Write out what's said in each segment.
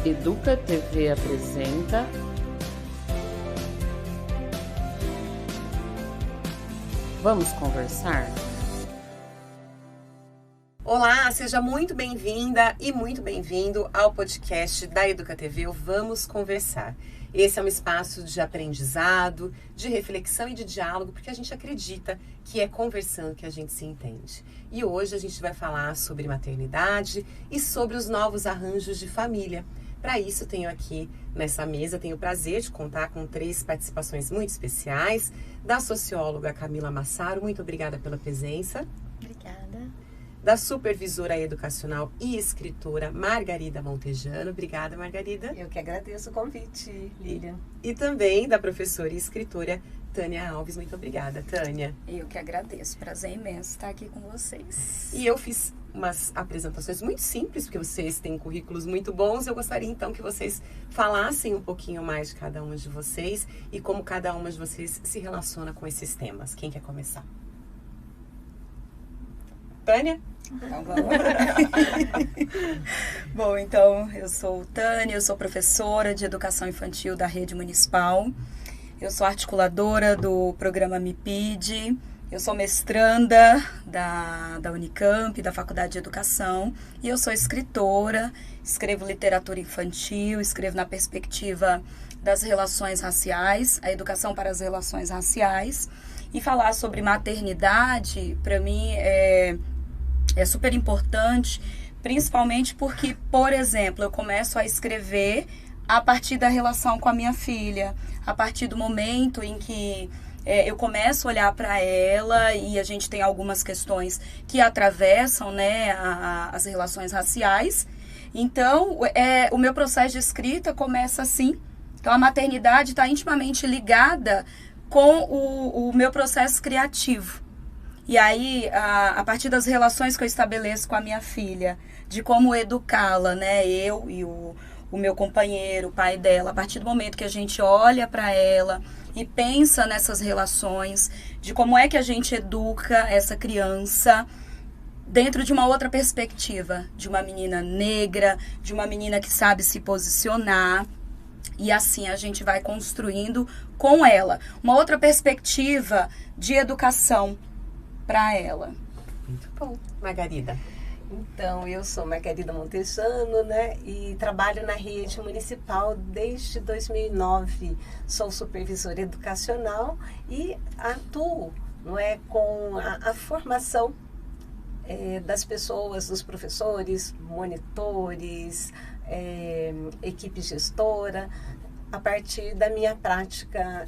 Educa TV apresenta Vamos Conversar? Olá, seja muito bem-vinda e muito bem-vindo ao podcast da Educa TV, o Vamos Conversar. Esse é um espaço de aprendizado, de reflexão e de diálogo, porque a gente acredita que é conversando que a gente se entende. E hoje a gente vai falar sobre maternidade e sobre os novos arranjos de família. Para isso, tenho aqui nessa mesa, tenho o prazer de contar com 3 participações muito especiais, da socióloga Camila Massaro, muito obrigada pela presença. Obrigada. Da supervisora educacional e escritora Margarida Montejano. Obrigada, Margarida. Eu que agradeço o convite, Lilian. E também da professora e escritora Tânia Alves. Muito obrigada, Tânia. Eu que agradeço. Prazer imenso estar aqui com vocês. E eu fiz umas apresentações muito simples, porque vocês têm currículos muito bons. Eu gostaria, então, que vocês falassem um pouquinho mais de cada uma de vocês e como cada uma de vocês se relaciona com esses temas. Quem quer começar? Tânia? Então, vamos lá. Bom, então, eu sou Tânia, eu sou professora de educação infantil da rede municipal. Eu sou articuladora do programa MIPID. Eu sou mestranda da Unicamp, da Faculdade de Educação. E eu sou escritora, escrevo literatura infantil, escrevo na perspectiva das relações raciais, a educação para as relações raciais. E falar sobre maternidade, para mim, é super importante, principalmente porque, por exemplo, eu começo a escrever a partir da relação com a minha filha, a partir do momento em que eu começo a olhar para ela e a gente tem algumas questões que atravessam, né, as relações raciais. Então, o meu processo de escrita começa assim. Então, a maternidade está intimamente ligada com o meu processo criativo. E aí, a partir das relações que eu estabeleço com a minha filha, de como educá-la, né? Eu e o meu companheiro, o pai dela, a partir do momento que a gente olha para ela e pensa nessas relações, de como é que a gente educa essa criança dentro de uma outra perspectiva, de uma menina negra, de uma menina que sabe se posicionar. E assim a gente vai construindo com ela uma outra perspectiva de educação para ela. Muito bom. Margarida. Então, eu sou Margarida Montejano, né? E trabalho na rede municipal desde 2009. Sou supervisora educacional e atuo, não é, com a formação das pessoas, dos professores, monitores, equipe gestora, a partir da minha prática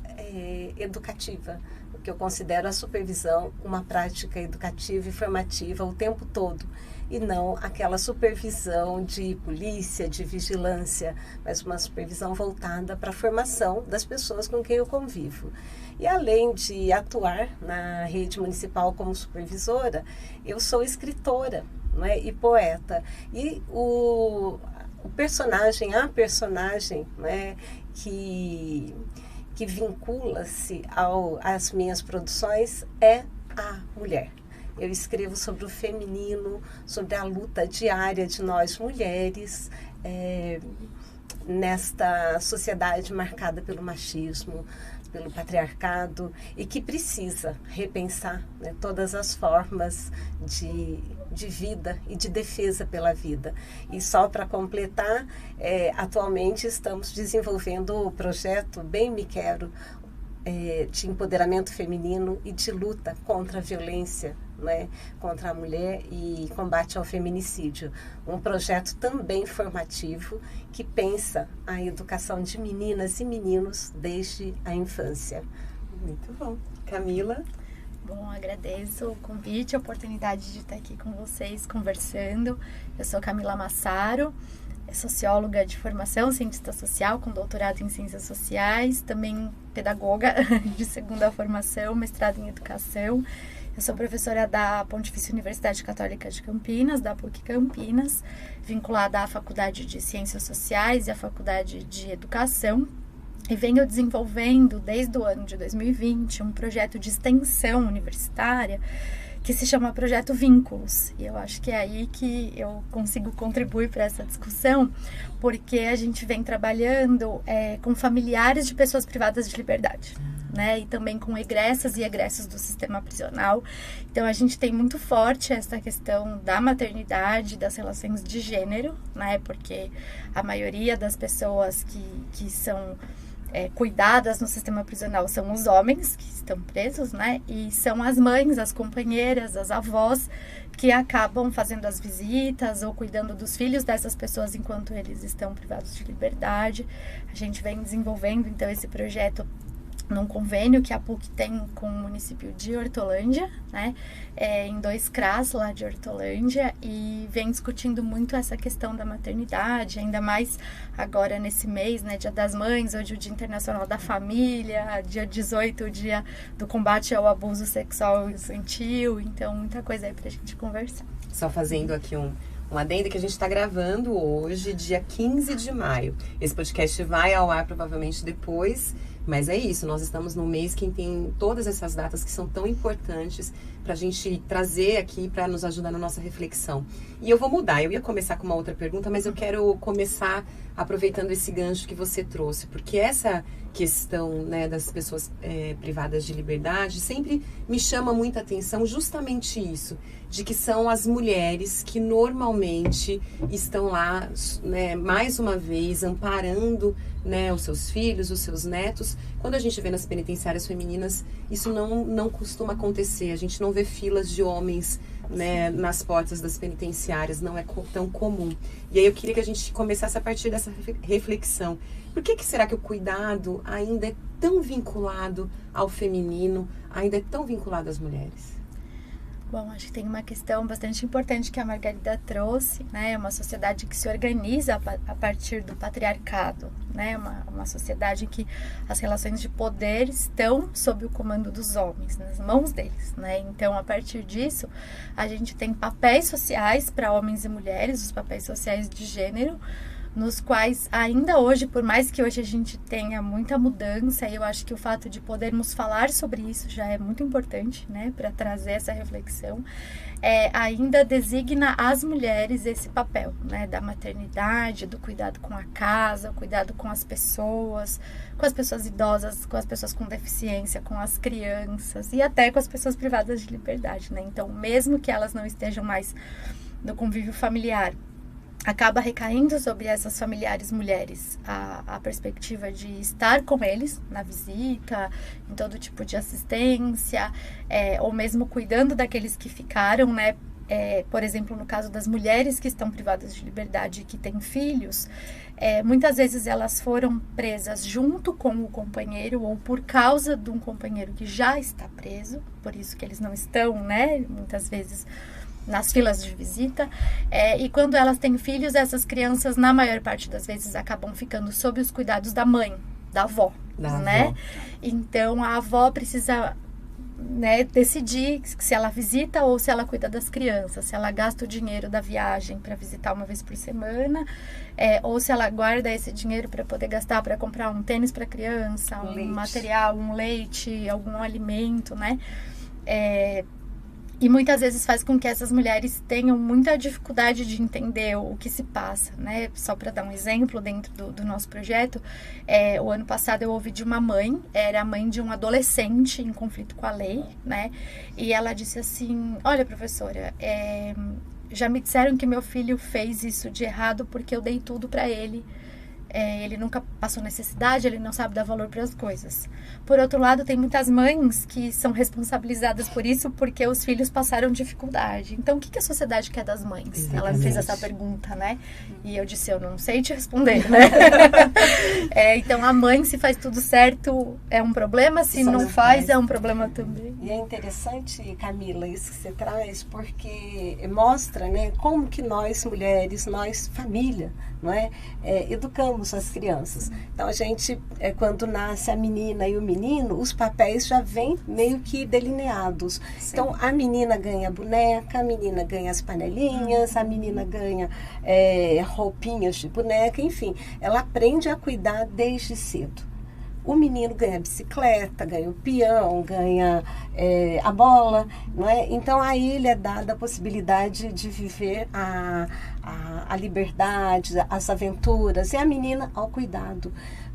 educativa, que eu considero a supervisão uma prática educativa e formativa o tempo todo, e não aquela supervisão de polícia, de vigilância, mas uma supervisão voltada para a formação das pessoas com quem eu convivo. E além de atuar na rede municipal como supervisora, eu sou escritora, não é? E poeta. E a personagem, né, que vincula-se às minhas produções é a mulher. Eu escrevo sobre o feminino, sobre a luta diária de nós mulheres, nesta sociedade marcada pelo machismo, pelo patriarcado, e que precisa repensar, né, todas as formas de vida e de defesa pela vida. E só para completar, atualmente estamos desenvolvendo o projeto Bem Me Quero, de empoderamento feminino e de luta contra a violência, né, contra a mulher e combate ao feminicídio. Um projeto também formativo que pensa a educação de meninas e meninos desde a infância. Muito bom. Camila? Bom, agradeço o convite, a oportunidade de estar aqui com vocês conversando. Eu sou Camila Massaro, socióloga de formação, cientista social com doutorado em ciências sociais, também pedagoga de segunda formação, mestrado em educação. Eu sou professora da Pontifícia Universidade Católica de Campinas, da PUC Campinas, vinculada à Faculdade de Ciências Sociais e à Faculdade de Educação. E venho desenvolvendo, desde o ano de 2020, um projeto de extensão universitária que se chama Projeto Vínculos. E eu acho que é aí que eu consigo contribuir para essa discussão, porque a gente vem trabalhando com familiares de pessoas privadas de liberdade, né? E também com egressas e egressos do sistema prisional. Então, a gente tem muito forte essa questão da maternidade, das relações de gênero, né? Porque a maioria das pessoas que são cuidadas no sistema prisional são os homens que estão presos, né? E são as mães, as companheiras, as avós que acabam fazendo as visitas ou cuidando dos filhos dessas pessoas enquanto eles estão privados de liberdade. A gente vem desenvolvendo, então, esse projeto num convênio que a PUC tem com o município de Hortolândia, né, em 2 CRAS lá de Hortolândia, e vem discutindo muito essa questão da maternidade, ainda mais agora nesse mês, né, Dia das Mães, hoje o Dia Internacional da Família, dia 18, o Dia do Combate ao Abuso Sexual Infantil, então muita coisa aí pra gente conversar. Só fazendo aqui um adendo que a gente está gravando hoje, dia 15 de maio. Esse podcast vai ao ar provavelmente depois, mas é isso, nós estamos num mês que tem todas essas datas que são tão importantes para a gente trazer aqui para nos ajudar na nossa reflexão. E eu vou mudar, eu ia começar com uma outra pergunta, mas eu quero começar aproveitando esse gancho que você trouxe, porque essa questão, né, das pessoas privadas de liberdade sempre me chama muita atenção justamente isso, de que são as mulheres que normalmente estão lá, né, mais uma vez, amparando, né, os seus filhos, os seus netos. Quando a gente vê nas penitenciárias femininas, isso não costuma acontecer. A gente não vê filas de homens, né, nas portas das penitenciárias, não é tão comum. E aí eu queria que a gente começasse a partir dessa reflexão. Por que será que o cuidado ainda é tão vinculado ao feminino, ainda é tão vinculado às mulheres? Bom, acho que tem uma questão bastante importante que a Margarida trouxe, né? Uma sociedade que se organiza a partir do patriarcado, né? Uma sociedade em que as relações de poder estão sob o comando dos homens, nas mãos deles, né? Então, a partir disso, a gente tem papéis sociais para homens e mulheres, os papéis sociais de gênero, nos quais ainda hoje, por mais que hoje a gente tenha muita mudança, eu acho que o fato de podermos falar sobre isso já é muito importante, né, para trazer essa reflexão, ainda designa às mulheres esse papel, né, da maternidade, do cuidado com a casa, o cuidado com as pessoas idosas, com as pessoas com deficiência, com as crianças e até com as pessoas privadas de liberdade, né? Então, mesmo que elas não estejam mais no convívio familiar, acaba recaindo sobre essas familiares mulheres a perspectiva de estar com eles na visita, em todo tipo de assistência, ou mesmo cuidando daqueles que ficaram, né? Por exemplo, no caso das mulheres que estão privadas de liberdade e que têm filhos, muitas vezes elas foram presas junto com o companheiro ou por causa de um companheiro que já está preso, por isso que eles não estão, né? Muitas vezes nas filas de visita, e quando elas têm filhos, essas crianças, na maior parte das vezes, acabam ficando sob os cuidados da mãe, da avó, né? Então, a avó precisa, né, decidir se ela visita ou se ela cuida das crianças, se ela gasta o dinheiro da viagem para visitar uma vez por semana, ou se ela guarda esse dinheiro para poder gastar para comprar um tênis para criança, um material, um leite, algum alimento, né? E muitas vezes faz com que essas mulheres tenham muita dificuldade de entender o que se passa, né? Só para dar um exemplo dentro do nosso projeto, o ano passado eu ouvi de uma mãe, era a mãe de um adolescente em conflito com a lei, né? E ela disse assim: olha, professora, já me disseram que meu filho fez isso de errado porque eu dei tudo para ele. Ele nunca passou necessidade, ele não sabe dar valor para as coisas. Por outro lado, tem muitas mães que são responsabilizadas por isso porque os filhos passaram dificuldade. Então, o que a sociedade quer das mães? Exatamente. Ela fez essa pergunta, né? E eu disse, eu não sei te responder, né? Então, a mãe, se faz tudo certo, é um problema. Se não faz, é um problema também. E é interessante, Camila, isso que você traz, porque mostra, né, como que nós, mulheres, nós, família, não é? Educamos as crianças. Então, a gente, quando nasce a menina e o menino, os papéis já vêm meio que delineados. Sim. Então, a menina ganha boneca, a menina ganha as panelinhas, a menina ganha roupinhas de boneca, enfim. Ela aprende a cuidar desde cedo. o menino ganha a bicicleta, ganha o peão, ganha a bola, não é? Então a ele é dada a possibilidade de viver a liberdade, as aventuras, e a menina ao cuidado.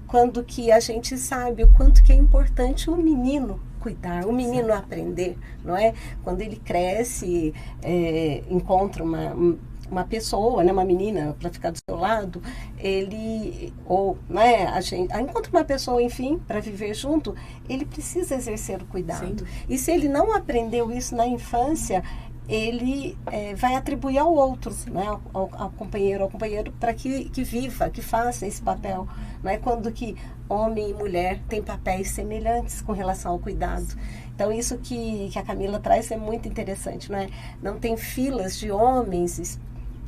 Quando que a gente sabe o quanto que é importante o menino cuidar, o menino aprender, não é? Quando ele cresce, encontra uma pessoa, né, uma menina para ficar do seu lado, a gente encontra uma pessoa, enfim, para viver junto, ele precisa exercer o cuidado. Sim. E se ele não aprendeu isso na infância, ele vai atribuir ao outro, né, ao companheiro para que viva, que faça esse papel. Não é? Quando que homem e mulher têm papéis semelhantes com relação ao cuidado. Então, isso que a Camila traz é muito interessante. Não é? Não tem filas de homens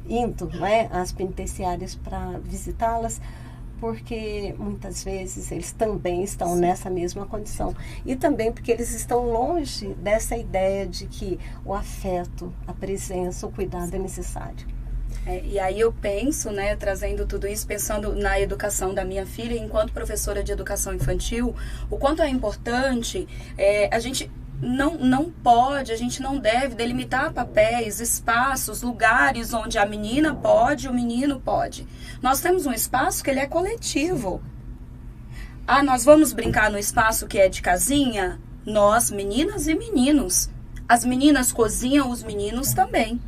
indo, não é, às penitenciárias para visitá-las, porque muitas vezes eles também estão nessa mesma condição. E também porque eles estão longe dessa ideia de que o afeto, a presença, o cuidado é necessário. E aí eu penso, né, trazendo tudo isso, pensando na educação da minha filha, enquanto professora de educação infantil, o quanto é importante a gente não pode, a gente não deve delimitar papéis, espaços, lugares onde a menina pode, o menino pode. Nós temos um espaço que ele é coletivo. Nós vamos brincar no espaço que é de casinha? Nós, meninas e meninos. As meninas cozinham, os meninos também.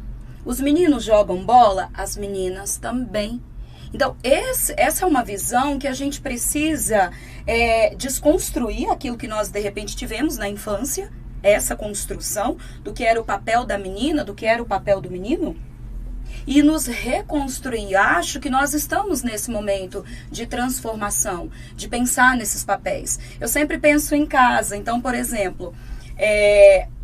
Os meninos jogam bola, as meninas também. Então, essa é uma visão que a gente precisa desconstruir aquilo que nós, de repente, tivemos na infância, essa construção do que era o papel da menina, do que era o papel do menino, e nos reconstruir. Acho que nós estamos nesse momento de transformação, de pensar nesses papéis. Eu sempre penso em casa. Então, por exemplo,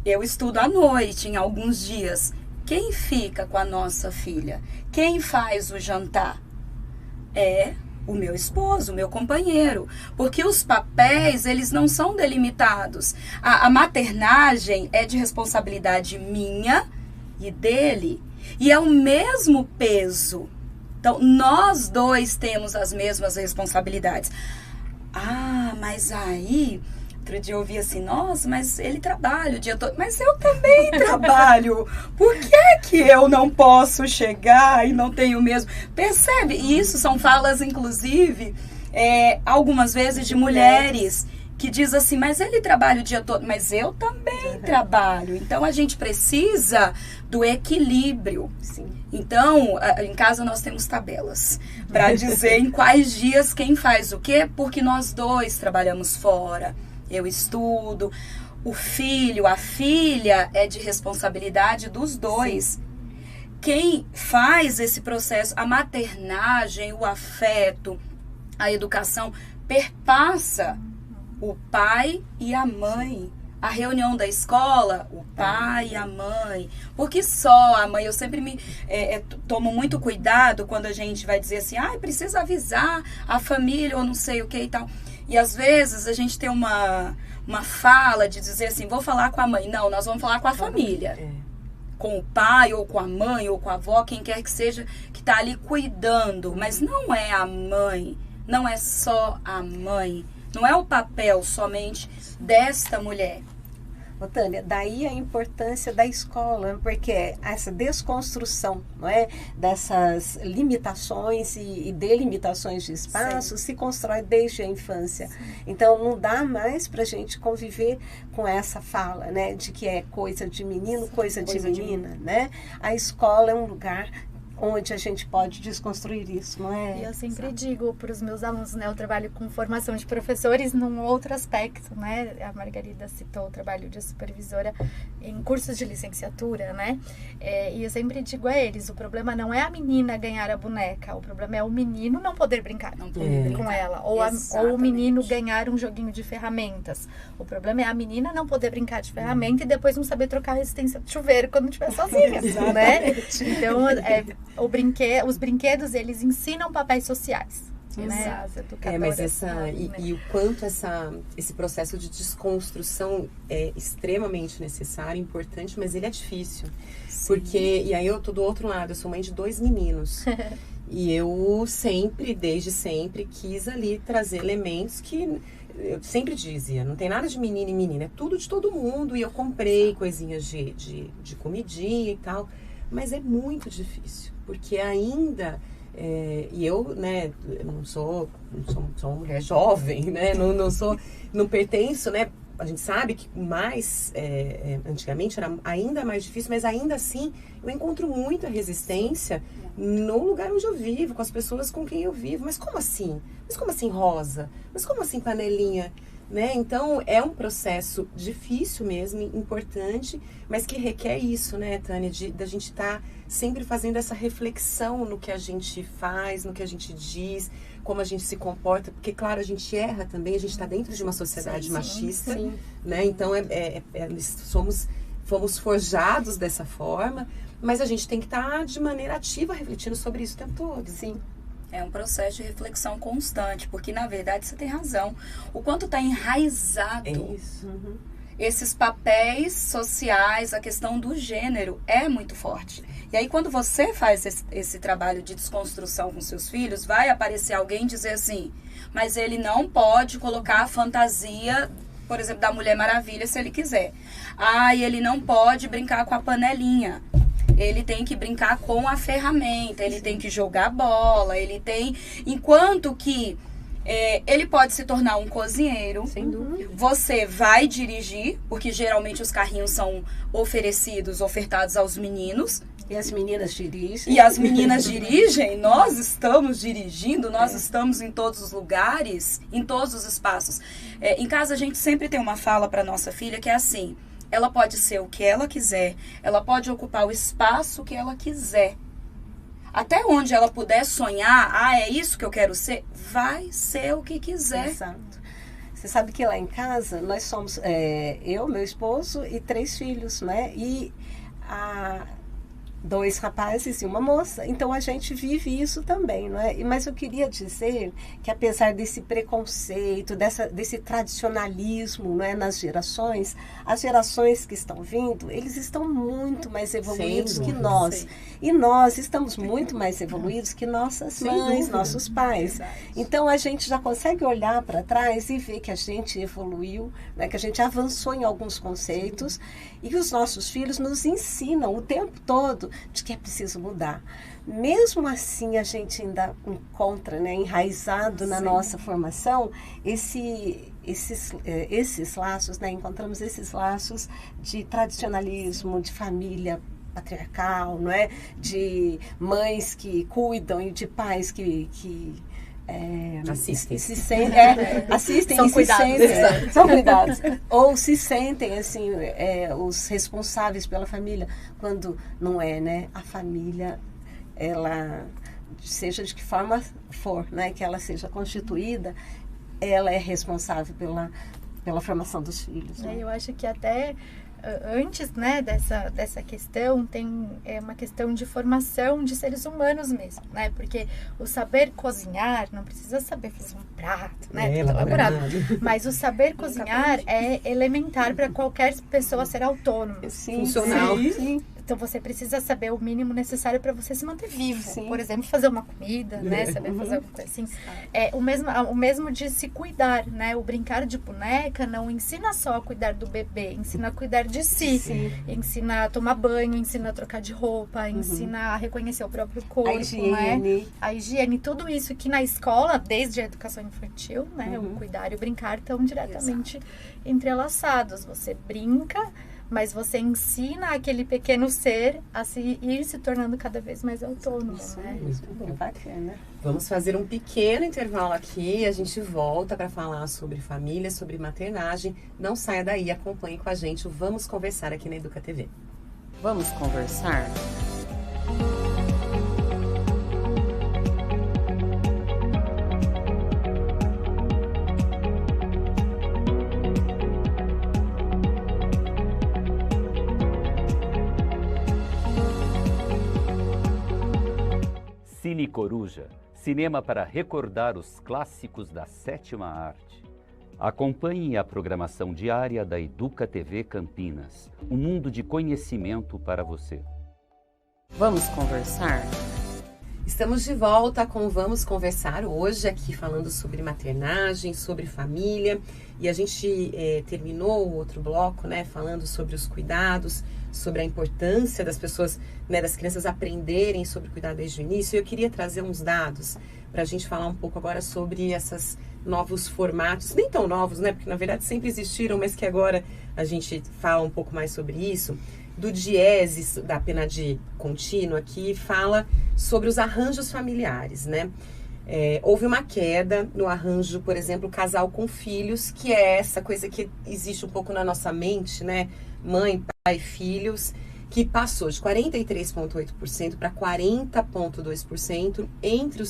eu estudo à noite, em alguns dias. Quem fica com a nossa filha? Quem faz o jantar? É o meu esposo, o meu companheiro. Porque os papéis, eles não são delimitados. A maternagem é de responsabilidade minha e dele. E é o mesmo peso. Então, nós dois temos as mesmas responsabilidades. Mas aí... Outro dia eu ouvi assim, nossa, mas ele trabalha o dia todo. Mas eu também trabalho. Por que eu não posso chegar e não tenho mesmo? Percebe? E isso são falas, inclusive, algumas vezes de mulheres que diz assim, mas ele trabalha o dia todo. Mas eu também trabalho. Então, a gente precisa do equilíbrio. Sim. Então, em casa nós temos tabelas para dizer em quais dias quem faz o quê, porque nós dois trabalhamos fora. Eu estudo, o filho, a filha é de responsabilidade dos dois. Sim. Quem faz esse processo, a maternagem, o afeto, a educação, perpassa o pai e a mãe. A reunião da escola, o pai e a mãe. Porque só a mãe, eu sempre tomo muito cuidado quando a gente vai dizer assim, precisa avisar a família ou não sei o que e tal. E às vezes a gente tem uma fala de dizer assim, vou falar com a mãe. Não, nós vamos falar com a família. Com o pai, ou com a mãe, ou com a avó, quem quer que seja, que está ali cuidando. Mas não é a mãe, não é só a mãe. Não é o papel somente desta mulher. Tânia, daí a importância da escola, porque essa desconstrução, não é, dessas limitações e delimitações de espaço se constrói desde a infância. Sim. Então, não dá mais para a gente conviver com essa fala, né, de que é coisa de menino, coisa de menina, né? A escola é um lugar onde a gente pode desconstruir isso, não é? E eu sempre digo para os meus alunos, né, eu trabalho com formação de professores num outro aspecto, né? A Margarida citou o trabalho de supervisora em cursos de licenciatura, né? E eu sempre digo a eles, o problema não é a menina ganhar a boneca, o problema é o menino não poder brincar com ela, ou o menino ganhar um joguinho de ferramentas. O problema é a menina não poder brincar de ferramenta e depois não saber trocar a resistência do chuveiro quando estiver sozinha, né? Então, os brinquedos, eles ensinam papéis sociais. Né? Mas e o quanto esse processo de desconstrução é extremamente necessário, importante, mas ele é difícil. Sim. Porque, e aí eu tô do outro lado, eu sou mãe de 2 meninos. E eu desde sempre, quis ali trazer elementos que eu sempre dizia, não tem nada de menino e menina, é tudo de todo mundo. E eu comprei coisinhas de comidinha e tal. Mas é muito difícil, porque ainda... e eu, né, não sou uma mulher jovem, né? Não pertenço, né? A gente sabe que mais, antigamente era ainda mais difícil, mas ainda assim eu encontro muita resistência no lugar onde eu vivo, com as pessoas com quem eu vivo. Mas como assim? Mas como assim rosa? Mas como assim panelinha? Né? Então, é um processo difícil mesmo, importante, mas que requer isso, né, Tânia? Da gente estar sempre fazendo essa reflexão no que a gente faz, no que a gente diz, como a gente se comporta, porque, claro, a gente erra também, a gente está dentro de uma sociedade machista, né? Então, fomos forjados dessa forma, mas a gente tem que estar de maneira ativa refletindo sobre isso o tempo todo. Sim. É um processo de reflexão constante, porque, na verdade, você tem razão. O quanto está enraizado esses papéis sociais, a questão do gênero é muito forte. E aí, quando você faz esse trabalho de desconstrução com seus filhos, vai aparecer alguém dizer assim, mas ele não pode colocar a fantasia, por exemplo, da Mulher Maravilha se ele quiser. E ele não pode brincar com a panelinha. Ele tem que brincar com a ferramenta, ele tem que jogar bola, ele tem... Enquanto que ele pode se tornar um cozinheiro. Sem dúvida. Você vai dirigir, porque geralmente os carrinhos são ofertados aos meninos. E as meninas dirigem. E as meninas dirigem, nós estamos dirigindo, nós estamos em todos os lugares, em todos os espaços. Em casa a gente sempre tem uma fala para nossa filha que é assim... Ela pode ser o que ela quiser, ela pode ocupar o espaço que ela quiser. Até onde ela puder sonhar, é isso que eu quero ser, vai ser o que quiser. Exato. Você sabe que lá em casa, nós somos, eu, meu esposo e 3 filhos, né? E 2 rapazes e uma moça. Então, a gente vive isso também, não é? Mas eu queria dizer que, apesar desse preconceito, desse tradicionalismo, não é, nas gerações, as gerações que estão vindo, eles estão muito mais evoluídos que nós. Sim. E nós estamos muito mais evoluídos que nossas mães, nossos pais. Então, a gente já consegue olhar para trás e ver que a gente evoluiu, né, que a gente avançou em alguns conceitos e que os nossos filhos nos ensinam o tempo todo de que é preciso mudar. Mesmo assim, a gente ainda encontra, né, enraizado na nossa formação, esses laços, né, encontramos esses laços de tradicionalismo, de família patriarcal, não é? De mães que cuidam e de pais que assistem. Assistem São e cuidados. se sentem. São cuidados. Ou se sentem, assim, os responsáveis pela família, quando não é, né? A família, ela, seja de que forma for, né? Que ela seja constituída, ela é responsável pela formação dos filhos. Né? Eu acho que até... Antes, né, dessa questão, tem uma questão de formação de seres humanos mesmo, né? Porque o saber cozinhar, não precisa saber fazer um prato, né? Tudo elaborado. Mas o saber cozinhar é elementar para qualquer pessoa ser autônoma. Sim, funcional. Sim. Então, você precisa saber o mínimo necessário para você se manter vivo. Sim. Por exemplo, fazer uma comida, né? Saber fazer alguma coisa assim. O mesmo de se cuidar, né? O brincar de boneca não ensina só a cuidar do bebê, ensina a cuidar de si. Sim. Ensina a tomar banho, ensina a trocar de roupa, ensina a reconhecer o próprio corpo, a higiene. Né? A higiene, tudo isso que na escola, desde a educação infantil, né? O cuidar e o brincar estão diretamente entrelaçados. Você brinca, mas você ensina aquele pequeno ser a ir se tornando cada vez mais autônomo, né? Muito bom. Bacana. Vamos fazer um pequeno intervalo aqui e a gente volta para falar sobre família, sobre maternagem. Não saia daí, acompanhe com a gente o Vamos Conversar aqui na Educa TV. Vamos conversar? Cine Coruja, cinema para recordar os clássicos da sétima arte. Acompanhe a programação diária da Educa TV Campinas, um mundo de conhecimento para você. Vamos conversar? Estamos de volta com Vamos Conversar hoje aqui falando sobre maternagem, sobre família, e a gente terminou o outro bloco, né, falando sobre os cuidados, sobre a importância das pessoas, né, das crianças aprenderem sobre cuidar desde o início. Eu queria trazer uns dados para a gente falar um pouco agora sobre esses novos formatos, nem tão novos, né, porque na verdade sempre existiram, mas que agora a gente fala um pouco mais sobre isso. Do DIEESE, da PNAD contínua, que fala sobre os arranjos familiares, né? Houve uma queda no arranjo, por exemplo, casal com filhos, que é essa coisa que existe um pouco na nossa mente, né? Mãe, pai, filhos, que passou de 43,8% para 40,2% entre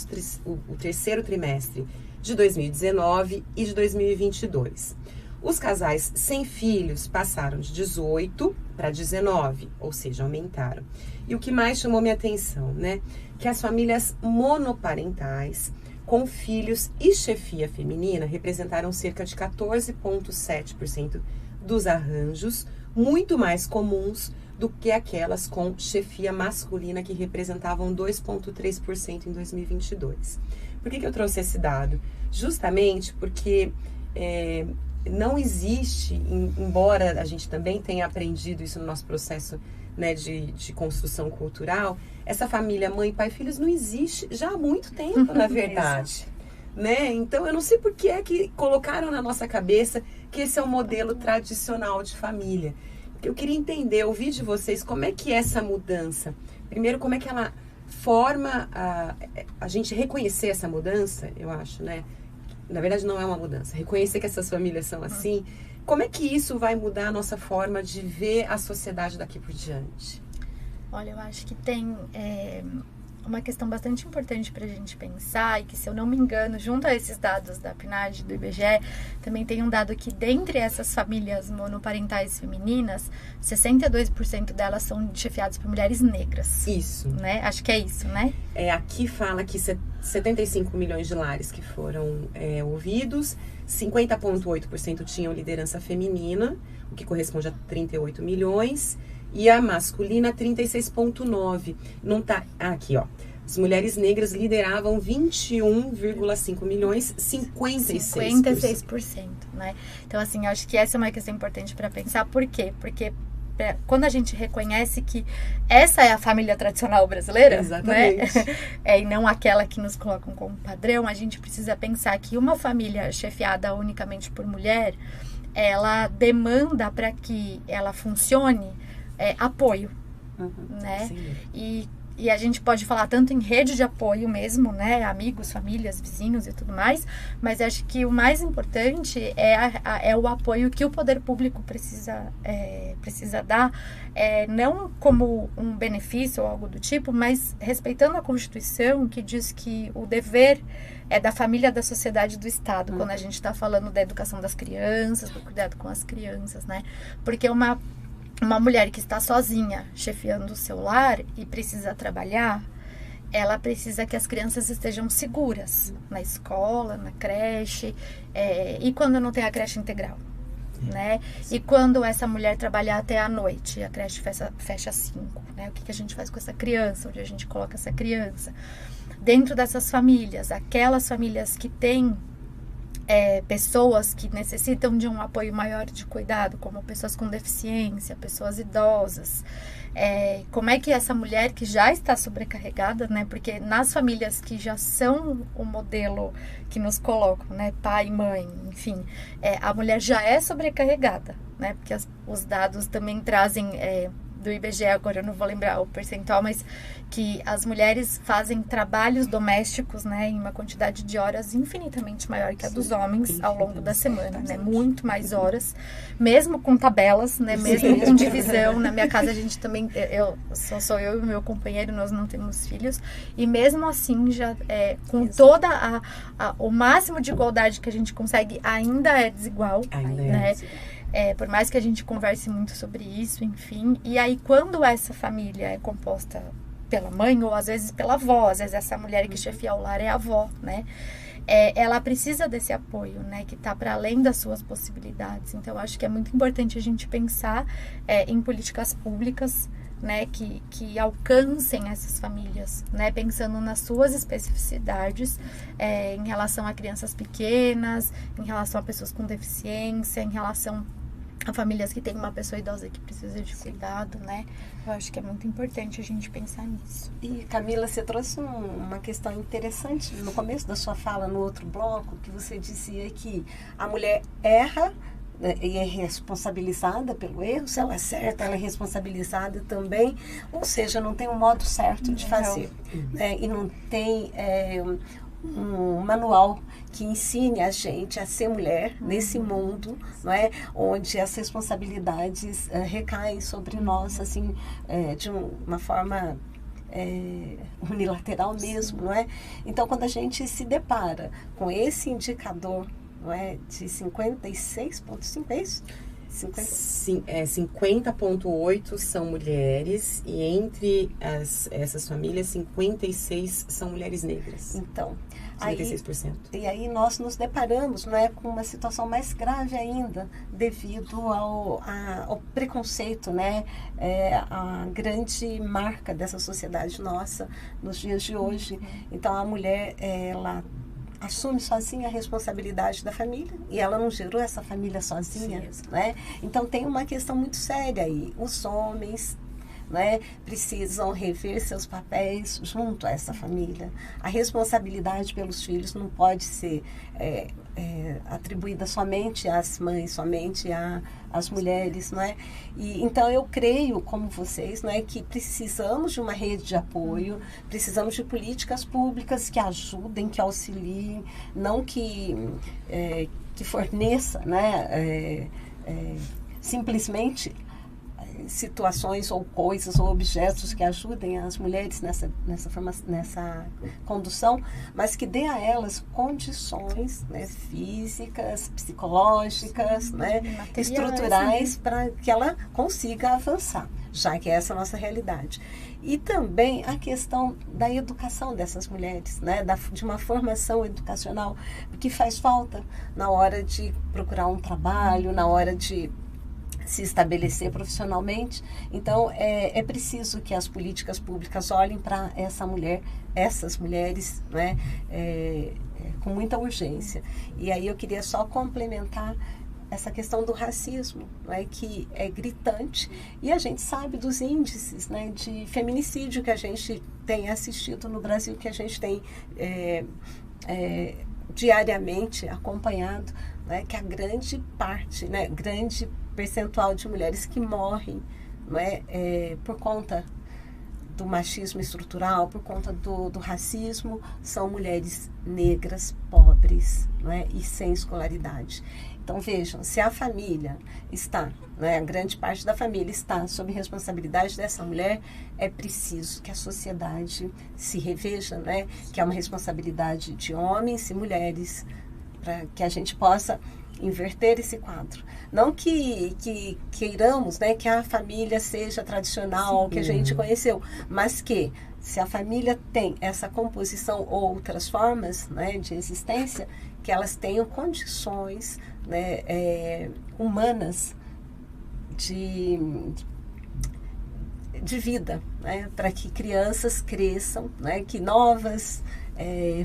o terceiro trimestre de 2019 e de 2022. Os casais sem filhos passaram de 18 para 19, ou seja, aumentaram. E o que mais chamou minha atenção, né? Que as famílias monoparentais com filhos e chefia feminina representaram cerca de 14,7% dos arranjos, muito mais comuns do que aquelas com chefia masculina, que representavam 2,3% em 2022. Por que eu trouxe esse dado? Justamente porque não existe, embora a gente também tenha aprendido isso no nosso processo, né, de construção cultural, essa família mãe, pai, filhos não existe já há muito tempo, na verdade. Né? Então, eu não sei por que é que colocaram na nossa cabeça que esse é o modelo tradicional de família. Eu queria entender, ouvir de vocês, como é que é essa mudança? Primeiro, como é que ela forma a gente reconhecer essa mudança, eu acho, né? Na verdade, não é uma mudança. Reconhecer que essas famílias são assim. Como é que isso vai mudar a nossa forma de ver a sociedade daqui por diante? Olha, eu acho que tem uma questão bastante importante para a gente pensar, e que, se eu não me engano, junto a esses dados da PNAD, do IBGE, também tem um dado que, dentre essas famílias monoparentais femininas, 62% delas são chefiadas por mulheres negras. Isso. Né? Acho que é isso, né? Aqui fala que 75 milhões de lares que foram ouvidos, 50,8% tinham liderança feminina, o que corresponde a 38 milhões, e a masculina 36,9%. Não tá aqui, ó. As mulheres negras lideravam 21,5 milhões, 56%. Né? Então, assim, eu acho que essa é uma questão importante para pensar. Por quê? Porque quando a gente reconhece que essa é a família tradicional brasileira, exatamente, né? E não aquela que nos colocam como padrão, a gente precisa pensar que uma família chefiada unicamente por mulher, ela demanda, para que ela funcione, apoio, né? E a gente pode falar tanto em rede de apoio mesmo, né? Amigos, famílias, vizinhos e tudo mais, mas acho que o mais importante é o apoio que o poder público precisa dar, não como um benefício ou algo do tipo, mas respeitando a Constituição, que diz que o dever é da família, da sociedade, do Estado, quando a gente está falando da educação das crianças, do cuidado com as crianças, né? Porque uma mulher que está sozinha, chefiando o seu lar e precisa trabalhar, ela precisa que as crianças estejam seguras na escola, na creche, e quando não tem a creche integral, né? E quando essa mulher trabalhar até a noite, a creche fecha às 5, né? O que a gente faz com essa criança? Onde a gente coloca essa criança? Dentro dessas famílias, aquelas famílias que têm pessoas que necessitam de um apoio maior de cuidado, como pessoas com deficiência, pessoas idosas. Como é que essa mulher que já está sobrecarregada, né? Porque nas famílias que já são o modelo que nos colocam, né? Pai, mãe, enfim, a mulher já é sobrecarregada, né? Porque os dados também trazem do IBGE, agora eu não vou lembrar o percentual, mas que as mulheres fazem trabalhos domésticos, né, em uma quantidade de horas infinitamente maior que a dos homens ao longo da semana, né, muito mais horas, mesmo com tabelas, né, mesmo com divisão. Na minha casa a gente também, sou eu e o meu companheiro, nós não temos filhos, e mesmo assim, já com toda o máximo de igualdade que a gente consegue, ainda é desigual, né? Por mais que a gente converse muito sobre isso, enfim. E aí, quando essa família é composta pela mãe, ou às vezes pela avó, às vezes essa mulher que chefia o lar é a avó, né? Ela precisa desse apoio, né? Que está para além das suas possibilidades. Então, eu acho que é muito importante a gente pensar em políticas públicas né, que alcancem essas famílias, né, pensando nas suas especificidades, em relação a crianças pequenas, em relação a pessoas com deficiência, em relação a famílias que têm uma pessoa idosa que precisa de cuidado, né? Eu acho que é muito importante a gente pensar nisso. E Camila, você trouxe uma questão interessante no começo da sua fala, no outro bloco, que você dizia que a mulher erra, né, e é responsabilizada pelo erro. Se ela acerta, ela é responsabilizada também. Ou seja, não tem um modo certo de fazer. Né? E não tem um manual que ensine a gente a ser mulher nesse mundo, não é? Onde as responsabilidades recaem sobre nós, assim, de uma forma unilateral mesmo, não é? Então, quando a gente se depara com esse indicador, não é, de 56,5, é isso? 50,8 são mulheres e entre essas famílias, 56 são mulheres negras. Então, 56%. E aí nós nos deparamos, não é, com uma situação mais grave ainda, devido ao preconceito, né, a grande marca dessa sociedade nossa nos dias de hoje. Então, a mulher, ela assume sozinha a responsabilidade da família e ela não gerou essa família sozinha, né? Então tem uma questão muito séria aí. Os homens, né, precisam rever seus papéis junto a essa família. A responsabilidade pelos filhos não pode ser atribuída somente às mães, somente às mulheres, não é? E então eu creio, como vocês, não é, que precisamos de uma rede de apoio, precisamos de políticas públicas que ajudem, que auxiliem, não que forneça, né, simplesmente situações ou coisas ou objetos que ajudem as mulheres nessa condução, mas que dê a elas condições, né, físicas, psicológicas, né, estruturais, para que ela consiga avançar, já que essa é a nossa realidade. E também a questão da educação dessas mulheres, né, de uma formação educacional, que faz falta na hora de procurar um trabalho, na hora de se estabelecer profissionalmente. Então, é preciso que as políticas públicas olhem para essas mulheres, né, com muita urgência. E aí eu queria só complementar essa questão do racismo, né, que é gritante, e a gente sabe dos índices, né, de feminicídio que a gente tem assistido no Brasil, que a gente tem diariamente acompanhado, né, que a grande parte, né, grande percentual de mulheres que morrem, não é, por conta do machismo estrutural, por conta do racismo, são mulheres negras, pobres, não é, e sem escolaridade. Então vejam, se a família está, né, a grande parte da família está sob responsabilidade dessa mulher, é preciso que a sociedade se reveja, né, que é uma responsabilidade de homens e mulheres, para que a gente possa inverter esse quadro. Não que queiramos, né, que a família seja tradicional, sim, que a gente conheceu, mas que se a família tem essa composição ou outras formas, né, de existência, que elas tenham condições, né, humanas de vida, né, para que crianças cresçam, né, que novas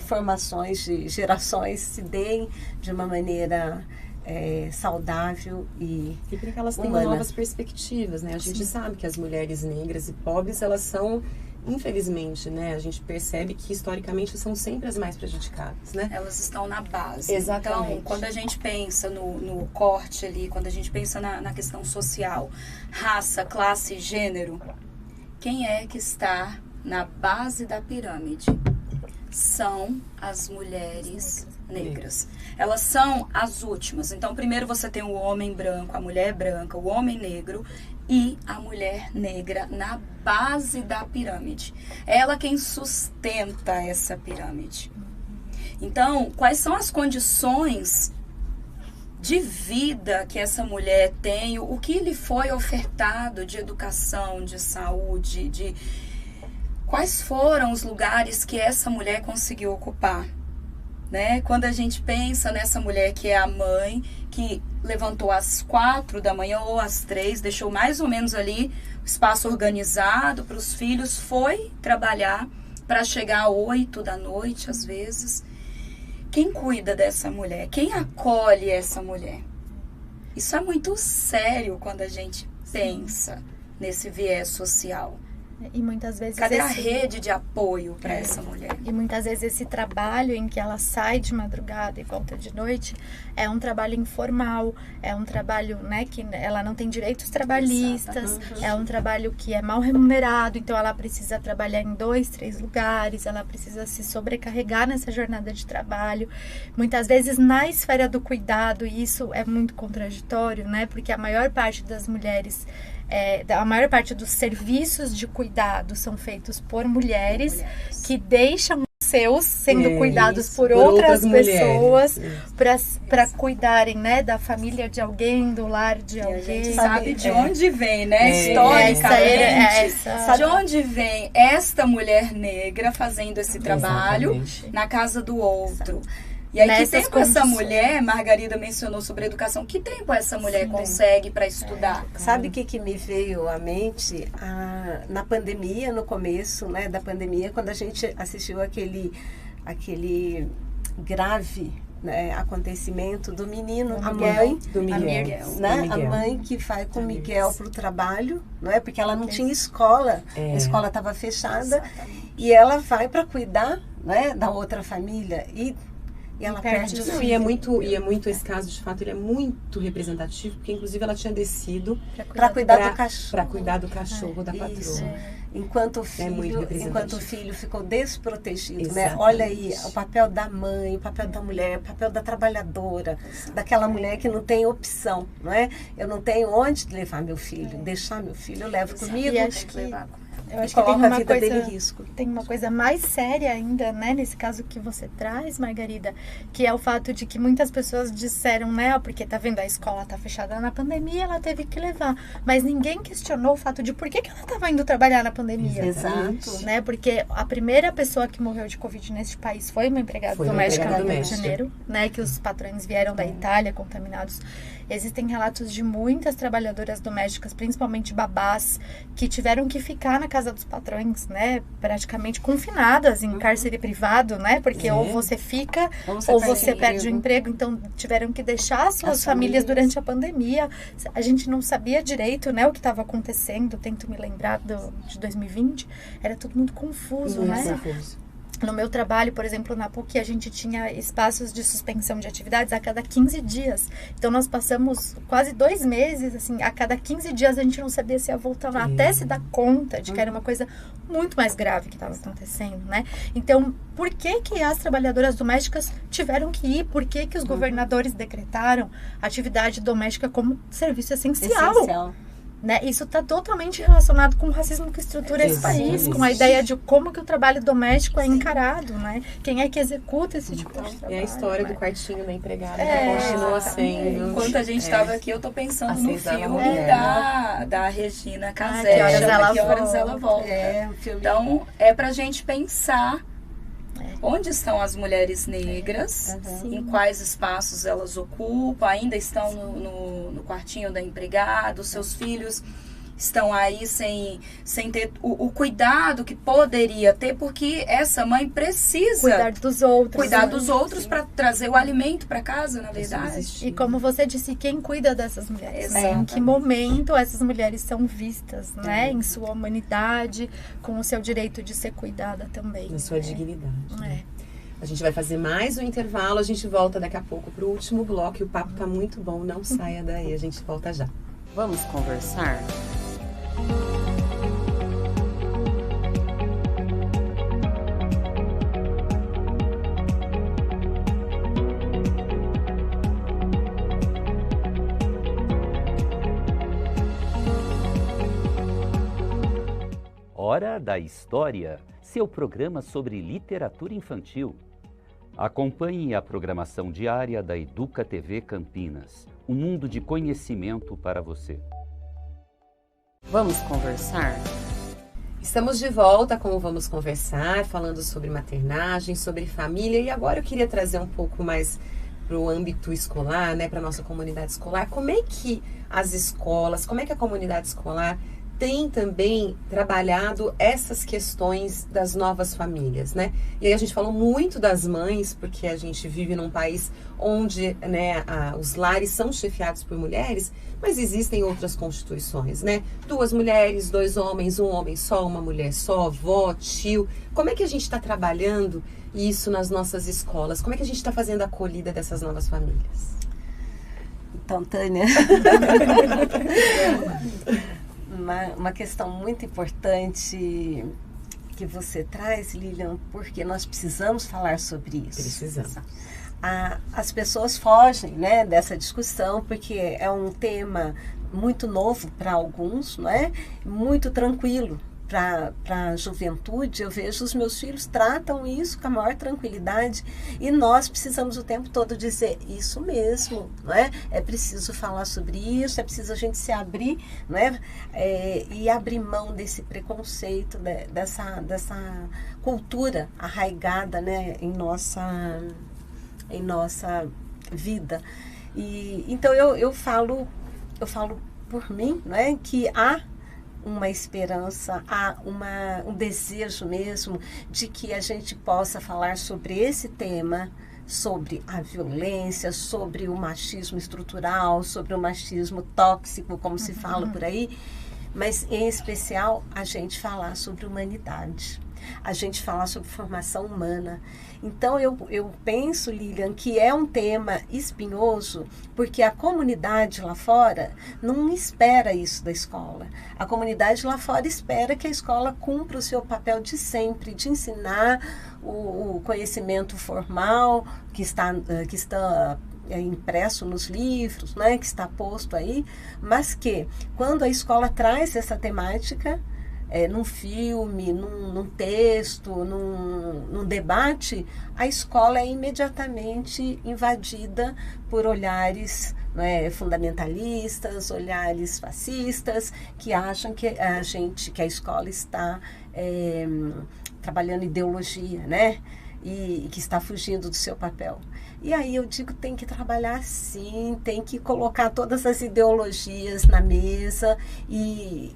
formações de gerações se deem de uma maneira saudável e para que elas tenham novas perspectivas, né? A gente sabe que as mulheres negras e pobres, elas são, infelizmente, né? A gente percebe que historicamente são sempre as mais prejudicadas, né? Elas estão na base. Exatamente. Então, quando a gente pensa no corte ali, quando a gente pensa na questão social, raça, classe, gênero, quem é que está na base da pirâmide? São as mulheres negras. Elas são as últimas. Então, primeiro você tem o homem branco, a mulher branca, o homem negro e a mulher negra na base da pirâmide. É ela quem sustenta essa pirâmide. Então, quais são as condições de vida que essa mulher tem? O que lhe foi ofertado de educação, de saúde, de quais foram os lugares que essa mulher conseguiu ocupar, né? Quando a gente pensa nessa mulher que é a mãe, que levantou às 4 da manhã ou às 3, deixou mais ou menos ali espaço organizado para os filhos, foi trabalhar para chegar 8 da noite, às vezes. Quem cuida dessa mulher? Quem acolhe essa mulher? Isso é muito sério quando a gente pensa nesse viés social. E muitas vezes Cadê a rede de apoio para essa mulher? E muitas vezes esse trabalho em que ela sai de madrugada e volta de noite é um trabalho informal, é um trabalho, né, que ela não tem direitos trabalhistas, é um trabalho que é mal remunerado, então ela precisa trabalhar em 2, 3 lugares, ela precisa se sobrecarregar nessa jornada de trabalho. Muitas vezes na esfera do cuidado, e isso é muito contraditório, né, porque a maior parte das mulheres... a maior parte dos serviços de cuidado são feitos por mulheres que deixam os seus sendo cuidados por outras pessoas para cuidarem, né, da família de alguém, do lar de alguém. A gente sabe de onde vem, né, historicamente, de onde vem esta mulher negra fazendo esse trabalho na casa do outro. E aí, que tempo essa mulher, Margarida mencionou sobre educação, que tempo essa mulher consegue para estudar? Sabe o que me veio à mente? Na pandemia, no começo, né, da pandemia, quando a gente assistiu aquele grave, né, acontecimento do menino, a mãe do Miguel, né? A mãe que vai com o Miguel para o trabalho, não é? Porque ela não tinha escola, a escola estava fechada, e ela vai para cuidar, né, da outra família e ela perde o filho. E é muito esse caso, de fato, ele é muito representativo, porque inclusive ela tinha descido para cuidar do cachorro. Para cuidar do cachorro da patroa. Enquanto o filho ficou desprotegido, né? Exatamente. Olha aí, o papel da mãe, o papel da mulher, o papel da trabalhadora, daquela mulher que não tem opção, não é? Eu não tenho onde levar meu filho, deixar meu filho, eu levo comigo. E acho que eu acho que tem uma a vida coisa, dele em risco. Tem uma coisa mais séria ainda, né, nesse caso que você traz, Margarida, que é o fato de que muitas pessoas disseram, né, porque tá vendo, a escola tá fechada na pandemia, ela teve que levar, mas ninguém questionou o fato de por que ela estava indo trabalhar na pandemia. Exato. Né, porque a primeira pessoa que morreu de Covid nesse país foi uma empregada doméstica no Rio de Janeiro, né, que os patrões vieram da Itália contaminados. Existem relatos de muitas trabalhadoras domésticas, principalmente babás, que tiveram que ficar na casa dos patrões, né? Praticamente confinadas em cárcere privado, né? Porque ou você fica ou você perde o emprego. Então, tiveram que deixar as suas famílias durante a pandemia. A gente não sabia direito, né? O que estava acontecendo. Tento me lembrar de 2020. Era tudo muito confuso, né? No meu trabalho, por exemplo, na PUC, a gente tinha espaços de suspensão de atividades a cada 15 dias. Então, nós passamos quase 2 meses, assim, a cada 15 dias a gente não sabia se ia voltar até se dar conta de que era uma coisa muito mais grave que estava acontecendo, né? Então, por que que as trabalhadoras domésticas tiveram que ir? Por que que os governadores decretaram a atividade doméstica como serviço essencial? Né? Isso está totalmente relacionado com o racismo que estrutura esse país, com a ideia de como que o trabalho doméstico é encarado, né? Quem é que executa esse tipo de trabalho. É a história do quartinho da empregada, que continua sendo. Enquanto a gente estava aqui, eu estou pensando no filme da Regina Casé, Que Horas Ela Volta. Então, é pra gente pensar onde estão as mulheres negras, em quais espaços elas ocupam, ainda estão no quartinho da empregada, os seus filhos estão aí sem ter o cuidado que poderia ter, porque essa mãe precisa cuidar dos outros para trazer o alimento para casa, na verdade. E como você disse, quem cuida dessas mulheres? Né? Em que momento essas mulheres são vistas, né? Em sua humanidade, com o seu direito de ser cuidada também. Na sua dignidade. A gente vai fazer mais um intervalo, a gente volta daqui a pouco para o último bloco, e o papo tá muito bom, não saia daí, a gente volta já. Vamos conversar? Hora da História, seu programa sobre literatura infantil. Acompanhe a programação diária da Educa TV Campinas, um mundo de conhecimento para você. Vamos conversar? Estamos de volta com o Vamos Conversar, falando sobre maternagem, sobre família, e agora eu queria trazer um pouco mais para o âmbito escolar, né, para a nossa comunidade escolar. Como é que as escolas, como é que a comunidade escolar tem também trabalhado essas questões das novas famílias, né? E aí a gente falou muito das mães, porque a gente vive num país onde, né, os lares são chefiados por mulheres, mas existem outras constituições, né? 2 mulheres, 2 homens, 1 homem só, 1 mulher só, avó, tio. Como é que a gente está trabalhando isso nas nossas escolas? Como é que a gente está fazendo a acolhida dessas novas famílias? Então, Tânia, uma questão muito importante que você traz, Lilian, porque nós precisamos falar sobre isso. Precisamos. As pessoas fogem, né, dessa discussão porque é um tema muito novo para alguns, não é? Muito tranquilo para a juventude. Eu vejo os meus filhos tratam isso com a maior tranquilidade e nós precisamos o tempo todo dizer isso mesmo, não é? É preciso falar sobre isso, é preciso a gente se abrir, não é? E abrir mão desse preconceito, né? dessa cultura arraigada, né, em nossa vida. E então eu falo por mim, não é, que há uma esperança, há um desejo mesmo de que a gente possa falar sobre esse tema, sobre a violência, sobre o machismo estrutural, sobre o machismo tóxico, como se fala por aí, mas em especial a gente falar sobre humanidade, a gente falar sobre formação humana. Então eu penso, Lilian, que é um tema espinhoso, porque a comunidade lá fora não espera isso da escola. A comunidade lá fora espera que a escola cumpra o seu papel de sempre, de ensinar o conhecimento formal que está impresso nos livros, né, que está posto aí, mas que quando a escola traz essa temática, num filme, num texto, num debate, a escola é imediatamente invadida por olhares, né, fundamentalistas, olhares fascistas, que acham que a escola está trabalhando ideologia, né? E que está fugindo do seu papel. E aí eu digo, tem que trabalhar sim, tem que colocar todas as ideologias na mesa e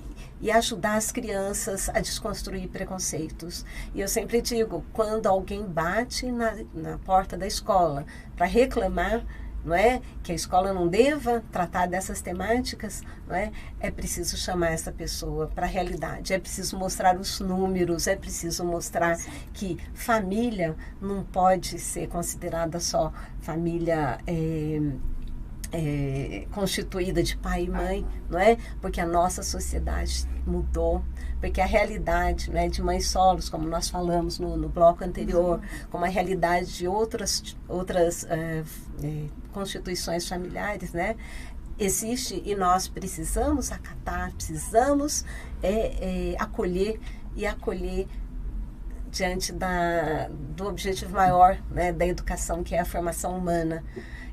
ajudar as crianças a desconstruir preconceitos. E eu sempre digo, quando alguém bate na porta da escola para reclamar, não é, que a escola não deva tratar dessas temáticas, não é, é preciso chamar essa pessoa para a realidade, é preciso mostrar os números, é preciso mostrar que família não pode ser considerada só família constituída de pai e mãe, não é? Porque a nossa sociedade mudou, porque a realidade, né, de mães solos, como nós falamos no bloco anterior, como a realidade de outras constituições familiares, né, existe e nós precisamos acatar, precisamos acolher diante do objetivo maior, né, da educação, que é a formação humana.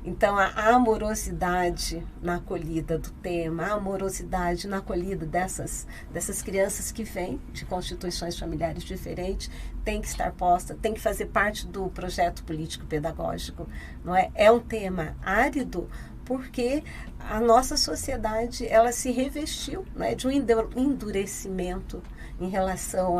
Então, a amorosidade na acolhida do tema, a amorosidade na acolhida dessas crianças que vêm de constituições familiares diferentes, tem que estar posta, tem que fazer parte do projeto político-pedagógico. Não é? É um tema árido, porque a nossa sociedade ela se revestiu, né, de um endurecimento em relação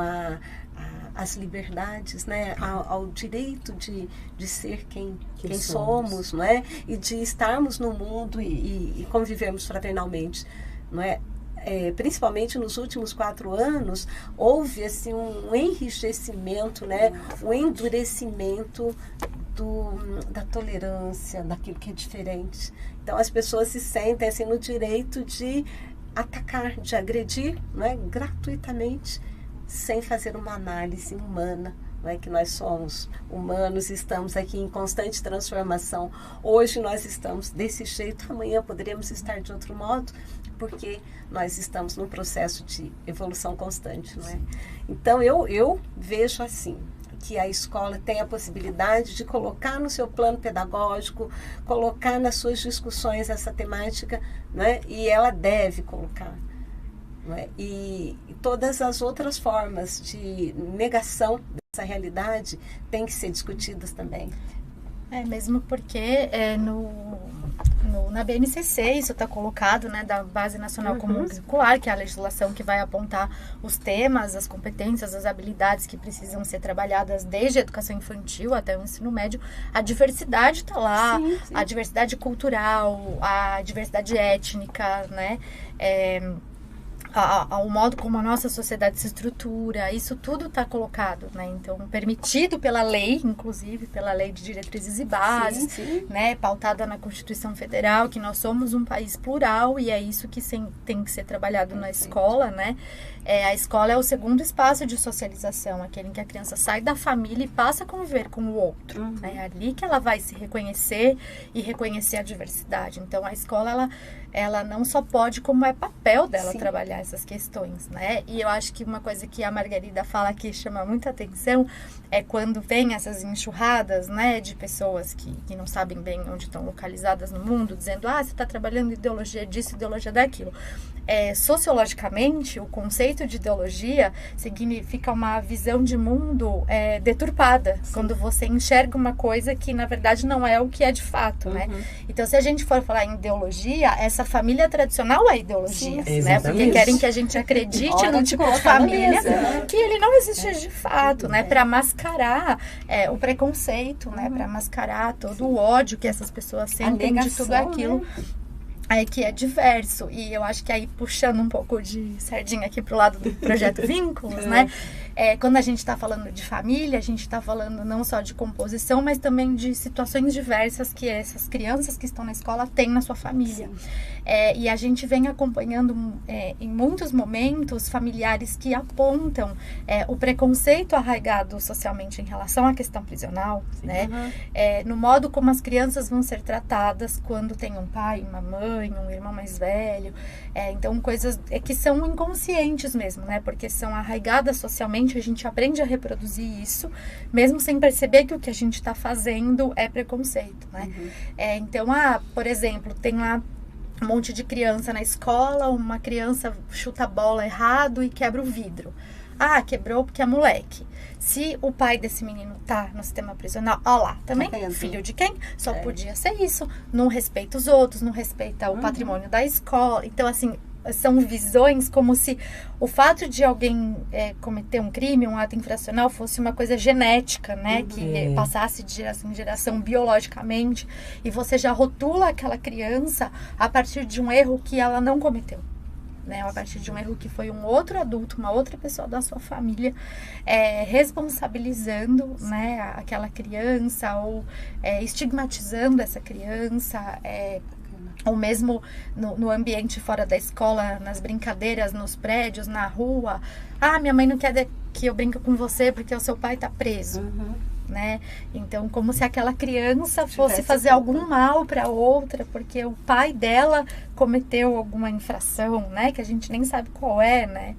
às liberdades, né, ao direito de ser quem somos, não é? E de estarmos no mundo e convivermos fraternalmente, não é? Principalmente nos últimos 4 anos, houve assim, um enrijecimento, né, um endurecimento da tolerância, daquilo que é diferente. Então, as pessoas se sentem assim, no direito de atacar, de agredir, não é, gratuitamente, sem fazer uma análise humana, não é, que nós somos humanos, estamos aqui em constante transformação. Hoje nós estamos desse jeito, amanhã poderemos estar de outro modo, porque nós estamos num processo de evolução constante, não é? Então eu vejo assim, que a escola tem a possibilidade de colocar no seu plano pedagógico, colocar nas suas discussões essa temática, né? E ela deve colocar. Não é? E todas as outras formas de negação dessa realidade têm que ser discutidas também. Mesmo porque na BNCC, isso está colocado, né, da Base Nacional Comum Curricular, que é a legislação que vai apontar os temas, as competências, as habilidades que precisam ser trabalhadas desde a educação infantil até o ensino médio. A diversidade está lá, a diversidade cultural, a diversidade étnica, né, ao modo como a nossa sociedade se estrutura, isso tudo está colocado, né? Então, permitido pela lei, inclusive pela Lei de Diretrizes e Bases, né? Pautada na Constituição Federal, que nós somos um país plural e é isso que tem que ser trabalhado na escola, né? A escola é o segundo espaço de socialização, aquele em que a criança sai da família e passa a conviver com o outro. Né? É ali que ela vai se reconhecer e reconhecer a diversidade. Então, a escola, ela não só pode, como é papel dela trabalhar essas questões, né? E eu acho que uma coisa que a Margarida fala que chama muita atenção é quando vem essas enxurradas, né, de pessoas que não sabem bem onde estão localizadas no mundo, dizendo, você está trabalhando ideologia disso, ideologia daquilo. Sociologicamente, o conceito de ideologia significa uma visão de mundo deturpada, quando você enxerga uma coisa que, na verdade, não é o que é de fato, né? Então, se a gente for falar em ideologia, essa família tradicional é ideologia, né? Porque querem que a gente acredite num tipo de família que ele não existe de fato, né? Para mascarar o preconceito, né? Para mascarar todo o ódio que essas pessoas sentem de tudo aquilo. Que é diverso, e eu acho que aí puxando um pouco de sardinha aqui pro lado do Projeto Vínculos, né? Quando a gente está falando de família, a gente está falando não só de composição, mas também de situações diversas que essas crianças que estão na escola têm na sua família. E a gente vem acompanhando em muitos momentos familiares que apontam o preconceito arraigado socialmente em relação à questão prisional, né? No modo como as crianças vão ser tratadas quando tem um pai, uma mãe, um irmão mais velho. Então, coisas que são inconscientes mesmo, né? Porque são arraigadas socialmente, a gente aprende a reproduzir isso, mesmo sem perceber que o que a gente está fazendo é preconceito, né? Então, por exemplo, tem lá um monte de criança na escola, uma criança chuta a bola errado e quebra o vidro. Quebrou porque é moleque. Se o pai desse menino tá no sistema prisional, também, filho de quem? Só podia ser isso. Não respeita os outros, não respeita o patrimônio da escola. Então, assim, são visões como se o fato de alguém cometer um crime, um ato infracional, fosse uma coisa genética, né? Que passasse de geração em geração biologicamente. E você já rotula aquela criança a partir de um erro que ela não cometeu. Né, a partir de um erro que foi um outro adulto, uma outra pessoa da sua família responsabilizando, né, aquela criança ou estigmatizando essa criança, ou mesmo no ambiente fora da escola, nas brincadeiras, nos prédios, na rua. Minha mãe não quer que eu brinque com você porque o seu pai está preso. Né? Então, como se aquela criança fosse fazer algum mal para outra, porque o pai dela cometeu alguma infração, né? Que a gente nem sabe qual é, né?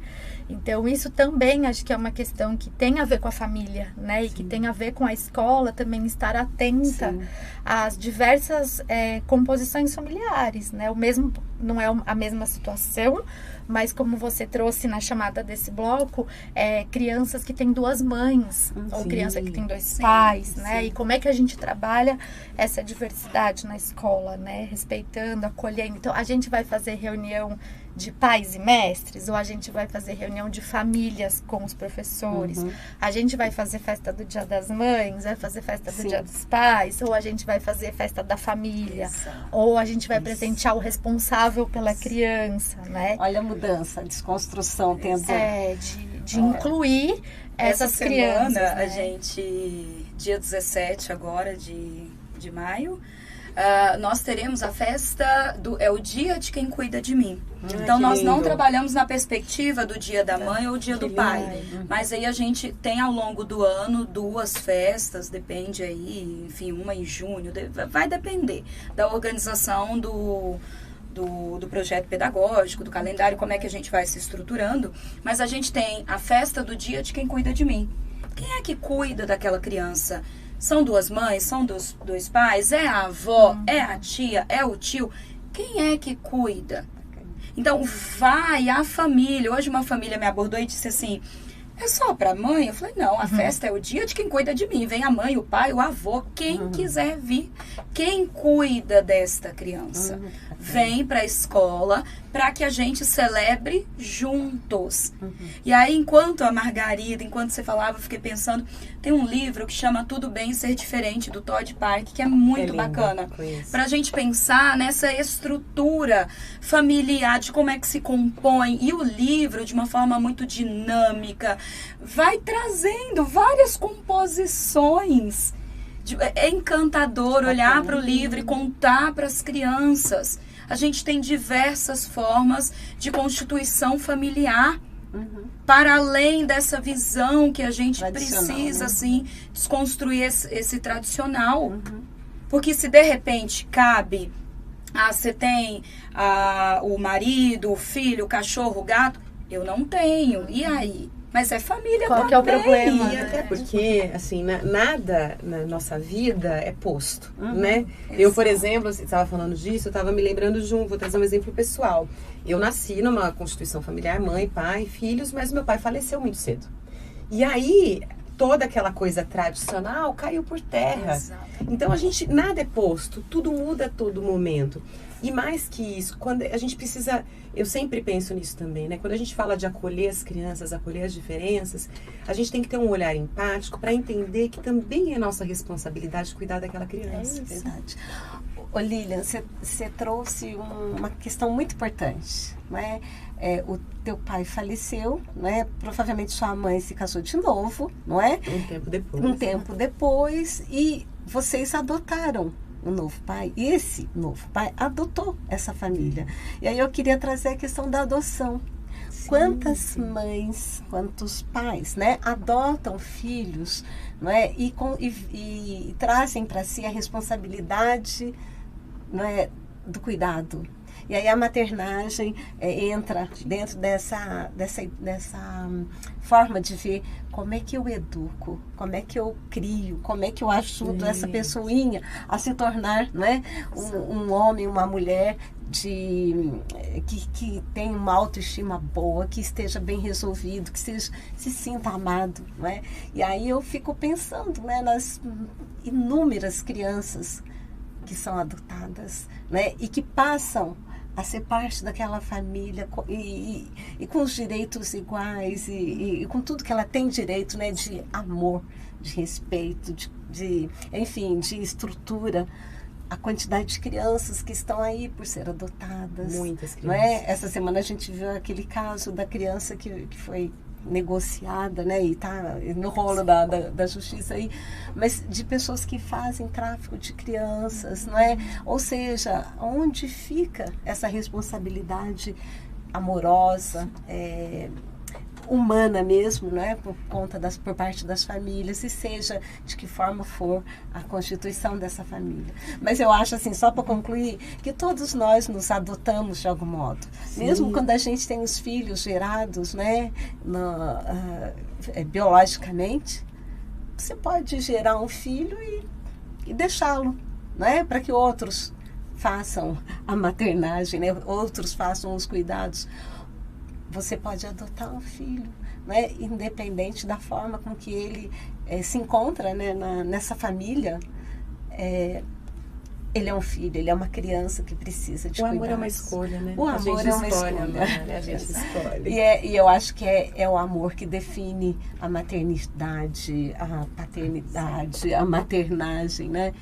Então, isso também acho que é uma questão que tem a ver com a família, né? E que tem a ver com a escola também estar atenta às diversas composições familiares, né? Não é a mesma situação, mas como você trouxe na chamada desse bloco, crianças que têm duas mães, ou criança que tem dois pais, né? E como é que a gente trabalha essa diversidade na escola, né? Respeitando, acolhendo. Então, a gente vai fazer reunião de pais e mestres, ou a gente vai fazer reunião de famílias com os professores, a gente vai fazer festa do Dia das Mães, vai fazer festa do Dia dos Pais, ou a gente vai fazer festa da família, ou a gente vai presentear o responsável pela criança, né? Olha a mudança, a desconstrução tendo... de incluir essas crianças. Semana, né? A gente, dia 17 agora de maio, nós teremos a festa é o dia de quem cuida de mim. Então, nós não trabalhamos na perspectiva do dia da mãe ou dia do pai. Mas aí a gente tem ao longo do ano 2 festas, depende aí, enfim, uma em junho, vai depender da organização do projeto pedagógico, do calendário, como é que a gente vai se estruturando. Mas a gente tem a festa do dia de quem cuida de mim. Quem é que cuida daquela criança? São 2 mães? São 2 pais? É a avó? É a tia? É o tio? Quem é que cuida? Então, vai a família. Hoje uma família me abordou e disse assim, é só pra mãe? Eu falei, não, a festa é o dia de quem cuida de mim. Vem a mãe, o pai, o avô, quem quiser vir. Quem cuida desta criança. Vem pra escola para que a gente celebre juntos. E aí, enquanto a Margarida, enquanto você falava, eu fiquei pensando, tem um livro que chama Tudo Bem Ser Diferente, do Todd Parker, que é muito bacana. Pra gente pensar nessa estrutura familiar, de como é que se compõe. E o livro, de uma forma muito dinâmica, vai trazendo várias composições. É encantador olhar para o livro e contar para as crianças. A gente tem diversas formas de constituição familiar. Para além dessa visão que a gente precisa, assim, desconstruir esse tradicional. Porque se de repente cabe, você tem o marido, o filho, o cachorro, o gato, eu não tenho. E aí? Mas é família Qual também. que é o problema? E até porque, assim, nada na nossa vida é posto, né? Eu, por exemplo, você estava falando disso, eu estava me lembrando vou trazer um exemplo pessoal. Eu nasci numa constituição familiar, mãe, pai, filhos, mas meu pai faleceu muito cedo. E aí, toda aquela coisa tradicional caiu por terra. Exatamente. Então, nada é posto, tudo muda a todo momento. E mais que isso, quando a gente precisa, eu sempre penso nisso também, né? Quando a gente fala de acolher as crianças, acolher as diferenças, a gente tem que ter um olhar empático para entender que também é nossa responsabilidade cuidar daquela criança. É verdade. Ô Lilian, você trouxe uma questão muito importante, né? O teu pai faleceu, né? Provavelmente sua mãe se casou de novo, não é? Um tempo depois, e vocês adotaram um novo pai, e esse novo pai adotou essa família. E aí eu queria trazer a questão da adoção. Quantas mães, quantos pais, né, adotam filhos, não é? E trazem para si a responsabilidade, não é, do cuidado. E aí a maternagem entra dentro dessa forma de ver como é que eu educo, como é que eu crio, como é que eu ajudo essa pessoinha a se tornar, né, um homem, uma mulher que tem uma autoestima boa, que esteja bem resolvido, que se sinta amado, né? E aí eu fico pensando, né, nas inúmeras crianças que são adotadas, né, e que passam a ser parte daquela família e com os direitos iguais e com tudo que ela tem direito, né, de amor, de respeito, enfim, de estrutura. A quantidade de crianças que estão aí por ser adotadas. Muitas crianças. Não é? Essa semana a gente viu aquele caso da criança que foi negociada, né, e está no rolo da justiça aí, mas de pessoas que fazem tráfico de crianças, não é? Ou seja, onde fica essa responsabilidade amorosa, humana mesmo, né, por parte das famílias, e seja de que forma for a constituição dessa família. Mas eu acho, assim, só para concluir, que todos nós nos adotamos de algum modo. Sim. Mesmo quando a gente tem os filhos gerados, né, biologicamente, você pode gerar um filho e deixá-lo, né, para que outros façam a maternagem, né, outros façam os cuidados. Você pode adotar um filho, né, independente da forma com que ele se encontra, né, nessa família. Ele é um filho, ele é uma criança que precisa de cuidados. O amor é uma escolha, né? O amor é uma escolha. A gente escolhe. E eu acho que é o amor que define a maternidade, a paternidade, a maternagem, né?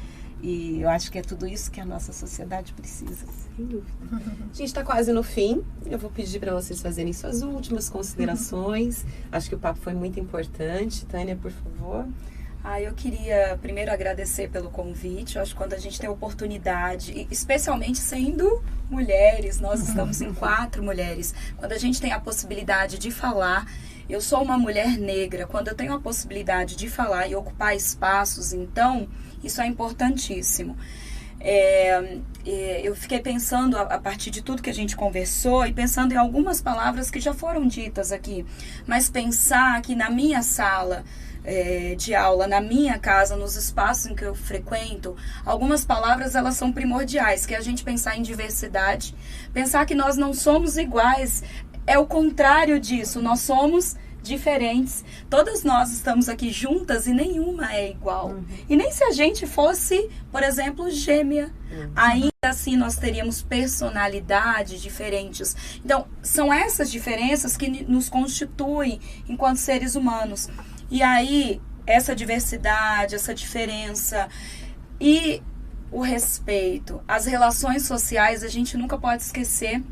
E eu acho que é tudo isso que a nossa sociedade precisa. Sem dúvida. A gente está quase no fim. Eu vou pedir para vocês fazerem suas últimas considerações. Acho que o papo foi muito importante. Tânia, por favor. Eu queria primeiro agradecer pelo convite. Eu acho que quando a gente tem a oportunidade, especialmente sendo mulheres, nós estamos em 4 mulheres, quando a gente tem a possibilidade de falar. Eu sou uma mulher negra, quando eu tenho a possibilidade de falar e ocupar espaços, então, isso é importantíssimo. Eu fiquei pensando, a partir de tudo que a gente conversou, e pensando em algumas palavras que já foram ditas aqui, mas pensar que na minha sala de aula, na minha casa, nos espaços em que eu frequento, algumas palavras elas são primordiais, que é a gente pensar em diversidade, pensar que nós não somos iguais, é o contrário disso, nós somos diferentes. Todas nós estamos aqui juntas e nenhuma é igual. E nem se a gente fosse, por exemplo, gêmea. Ainda assim, nós teríamos personalidades diferentes. Então, são essas diferenças que nos constituem enquanto seres humanos. E aí, essa diversidade, essa diferença e o respeito, as relações sociais, a gente nunca pode esquecer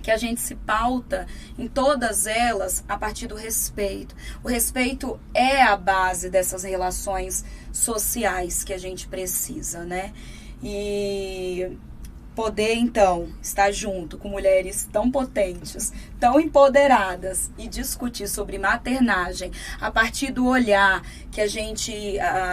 que a gente se pauta em todas elas a partir do respeito. O respeito é a base dessas relações sociais que a gente precisa, né? E poder, então, estar junto com mulheres tão potentes, tão empoderadas e discutir sobre maternagem a partir do olhar que a gente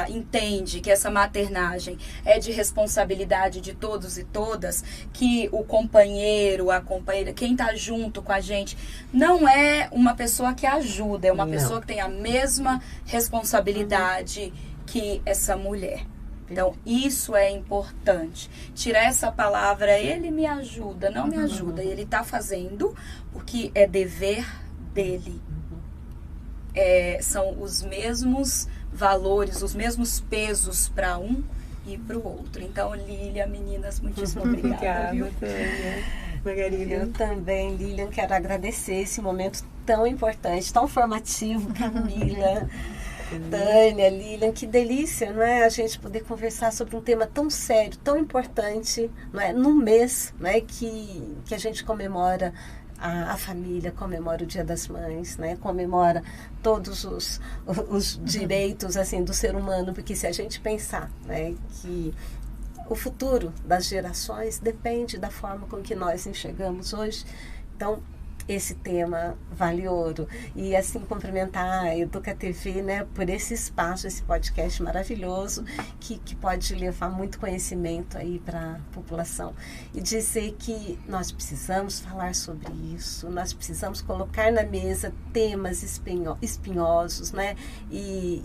entende que essa maternagem é de responsabilidade de todos e todas, que o companheiro, a companheira, quem está junto com a gente, não é uma pessoa que ajuda, é uma pessoa que tem a mesma responsabilidade que essa mulher. Então, isso é importante. Tirar essa palavra, ele me ajuda, não me ajuda. Ele está fazendo porque é dever dele. São os mesmos valores, os mesmos pesos para um e para o outro. Então, Lília, meninas, muitíssimo obrigada. Viu? Margarida. Eu também, Lilian, quero agradecer esse momento tão importante, tão formativo, Camila. Tânia, Lilian, que delícia, não é? A gente poder conversar sobre um tema tão sério, tão importante, não é? Num mês, não é? Que a gente comemora a família, comemora o Dia das Mães, né? Comemora todos os direitos assim do ser humano, porque se a gente pensar, né, que o futuro das gerações depende da forma com que nós enxergamos hoje, então esse tema vale ouro. E assim, cumprimentar a Educa TV, né, por esse espaço, esse podcast maravilhoso, que pode levar muito conhecimento aí para a população. E dizer que nós precisamos falar sobre isso, nós precisamos colocar na mesa temas espinhosos, né, e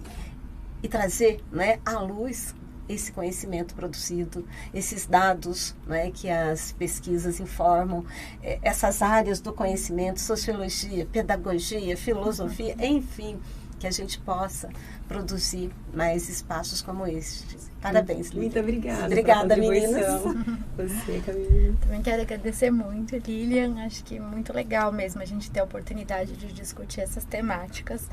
trazer, né, à luz esse conhecimento produzido, esses dados, né, que as pesquisas informam, essas áreas do conhecimento, sociologia, pedagogia, filosofia, enfim, que a gente possa produzir mais espaços como este. Parabéns, Lilian. Muito obrigada. Obrigada, meninas. Você, Camila. Também quero agradecer muito, Lilian. Acho que muito legal mesmo a gente ter a oportunidade de discutir essas temáticas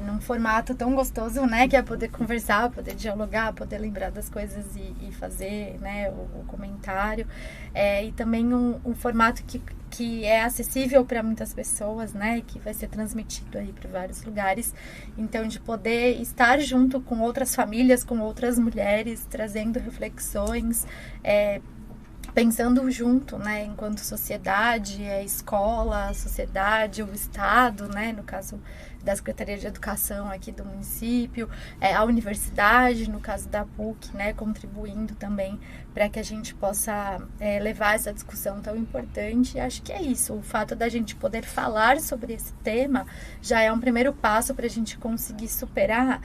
num formato tão gostoso, né? Que é poder conversar, poder dialogar, poder lembrar das coisas e fazer, né, o comentário. E também um formato que é acessível para muitas pessoas, né? Que vai ser transmitido aí para vários lugares. Então, de poder estar junto com outras famílias, com outras mulheres, trazendo reflexões, pensando junto, né, enquanto sociedade, escola, sociedade, o Estado, né, no caso da Secretaria de Educação aqui do município, a universidade, no caso da PUC, né, contribuindo também para que a gente possa levar essa discussão tão importante. E acho que é isso, o fato da gente poder falar sobre esse tema já é um primeiro passo para a gente conseguir superar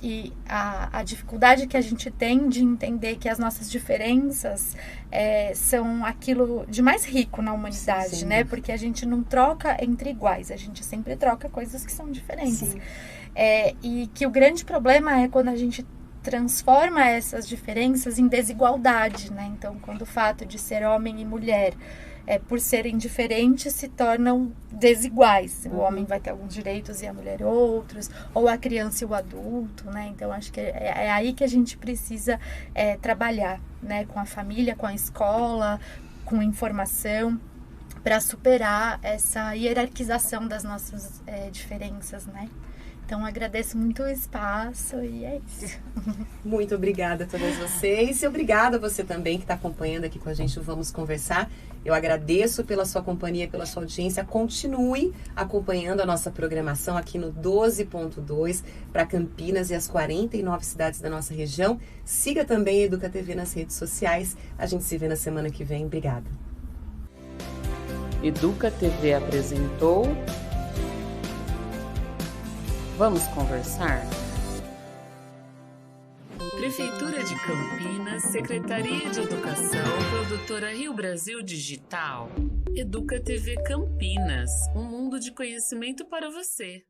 e a dificuldade que a gente tem de entender que as nossas diferenças são aquilo de mais rico na humanidade, sim, né? Porque a gente não troca entre iguais, a gente sempre troca coisas que são diferentes. E que o grande problema é quando a gente transforma essas diferenças em desigualdade, né? Então, quando o fato de ser homem e mulher por serem diferentes, se tornam desiguais. O homem vai ter alguns direitos e a mulher outros, ou a criança e o adulto, né? Então, acho que é aí que a gente precisa trabalhar, né? Com a família, com a escola, com informação, para superar essa hierarquização das nossas diferenças, né? Então, agradeço muito o espaço e é isso. Muito obrigada a todas vocês e obrigada a você também que está acompanhando aqui com a gente o Vamos Conversar. Eu agradeço pela sua companhia, pela sua audiência. Continue acompanhando a nossa programação aqui no 12.2 para Campinas e as 49 cidades da nossa região. Siga também a Educa TV nas redes sociais. A gente se vê na semana que vem. Obrigada. Educa TV apresentou Vamos Conversar? Prefeitura de Campinas, Secretaria de Educação, Produtora Produtora Rio Brasil Digital. Educa TV Campinas, um mundo de conhecimento para você.